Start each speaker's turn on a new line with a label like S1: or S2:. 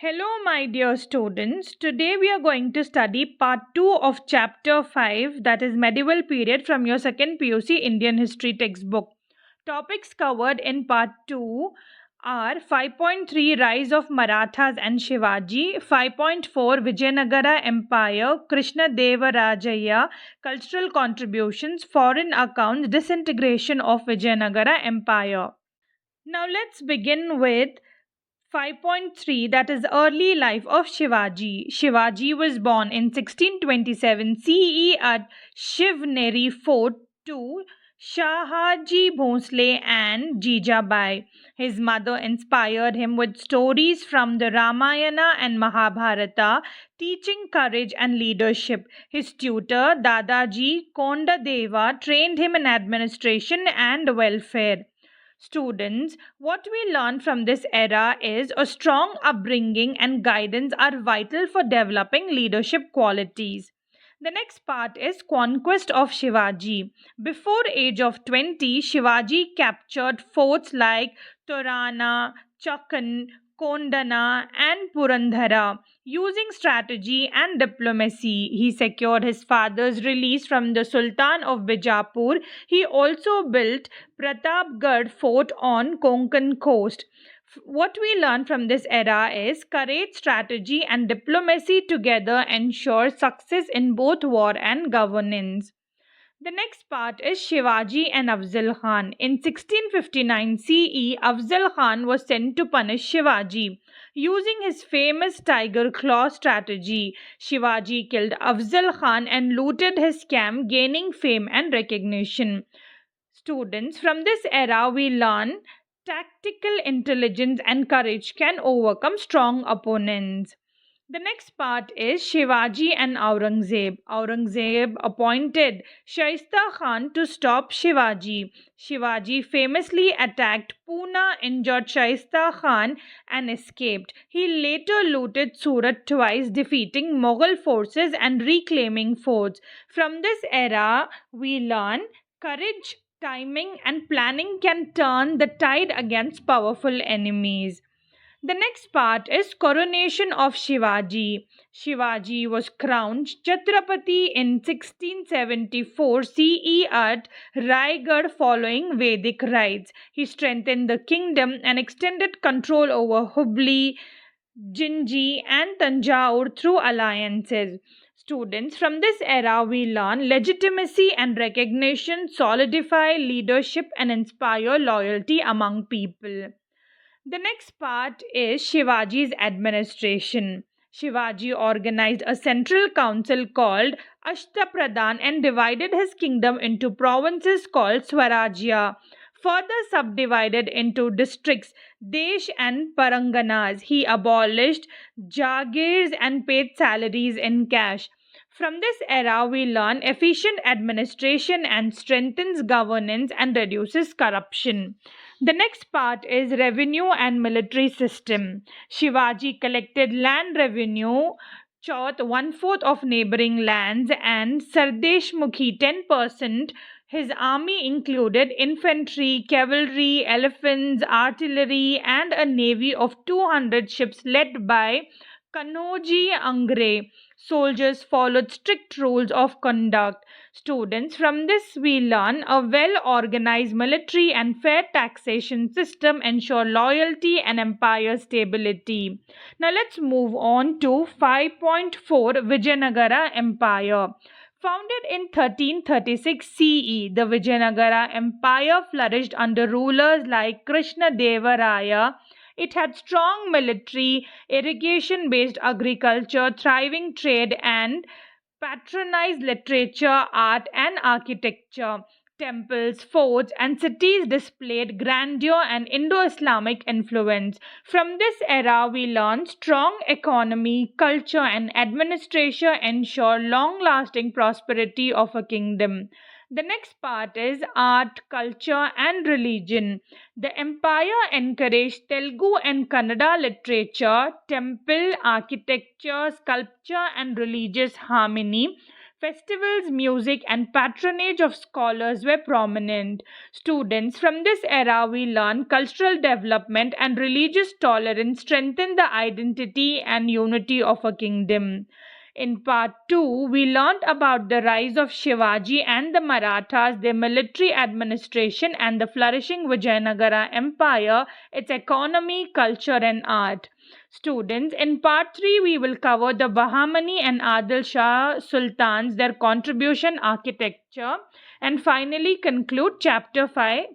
S1: Hello, my dear students. Today we are going to study part 2 of chapter 5, that is medieval period, from your second PUC Indian history textbook. Topics covered in part 2 are 5.3 Rise of Marathas and Shivaji, 5.4 Vijayanagara Empire, Krishna Deva Rajaya, cultural contributions, foreign accounts, disintegration of Vijayanagara Empire. Now let's begin with 5.3, that is early life of Shivaji. Shivaji was born in 1627 CE at Shivneri Fort to Shahaji Bhosle and Jijabai. His mother inspired him with stories from the Ramayana and Mahabharata, teaching courage and leadership. His tutor, Dadaji Kondadeva, trained him in administration and welfare. Students, what we learn from this era is a strong upbringing and guidance are vital for developing leadership qualities. The next part is conquest of Shivaji. Before age of 20, Shivaji captured forts like Torana, Chakan, Kondana and Purandhara. Using strategy and diplomacy, he secured his father's release from the Sultan of Bijapur. He also built Pratapgarh fort on Konkan coast. What we learn from this era is courage, strategy, and diplomacy together ensure success in both war and governance. The next part is Shivaji and Afzal Khan. In 1659 CE, Afzal Khan was sent to punish Shivaji. Using his famous tiger claw strategy, Shivaji killed Afzal Khan and looted his camp, gaining fame and recognition. Students, from this era, we learn tactical intelligence and courage can overcome strong opponents. The next part is Shivaji and Aurangzeb. Aurangzeb appointed Shaista Khan to stop Shivaji. Shivaji famously attacked Pune, injured Shaista Khan, and escaped. He later looted Surat twice, defeating Mughal forces and reclaiming forts. From this era, we learn courage, timing, and planning can turn the tide against powerful enemies. The next part is coronation of Shivaji. Shivaji was crowned Chhatrapati in 1674 CE at Raigad following Vedic rites. He strengthened the kingdom and extended control over Hubli, Jinji, and Tanjore through alliances. Students, from this era we learn legitimacy and recognition, solidify leadership, and inspire loyalty among people. The next part is Shivaji's administration. Shivaji organized a central council called Ashtapradhan and divided his kingdom into provinces called Swarajya. Further subdivided into districts, Desh and Paranganas. He abolished Jagirs and paid salaries in cash. From this era, we learn efficient administration and strengthens governance and reduces corruption. The next part is revenue and military system. Shivaji collected land revenue, Chauth one-fourth of neighboring lands, and Sardeshmukhi 10%. His army included infantry, cavalry, elephants, artillery, and a navy of 200 ships led by Kanoji Angre. Soldiers followed strict rules of conduct. Students, from this we learn a well organized military and fair taxation system ensure loyalty and empire stability. Now let's move on to 5.4 Vijayanagara Empire. Founded in 1336 CE, the Vijayanagara Empire flourished under rulers like Krishna Deva Raya. It had strong military, irrigation based agriculture, thriving trade, and patronized literature, art, and architecture. Temples, forts, and cities displayed grandeur and Indo Islamic influence. From this era, we learn strong economy, culture, and administration ensure long lasting prosperity of a kingdom. The next part is art, culture, and religion. The empire encouraged Telugu and Kannada literature, temple architecture, sculpture, and religious harmony. Festivals, music, and patronage of scholars were prominent. Students from this era we learn cultural development and religious tolerance strengthen the identity and unity of a kingdom. In part 2, we learned about the rise of Shivaji and the Marathas, their military administration, and the flourishing Vijayanagara Empire, its economy, culture, and art. Students, in part 3, we will cover the Bahmani and Adil Shah Sultans, their contribution, architecture, and finally conclude chapter 5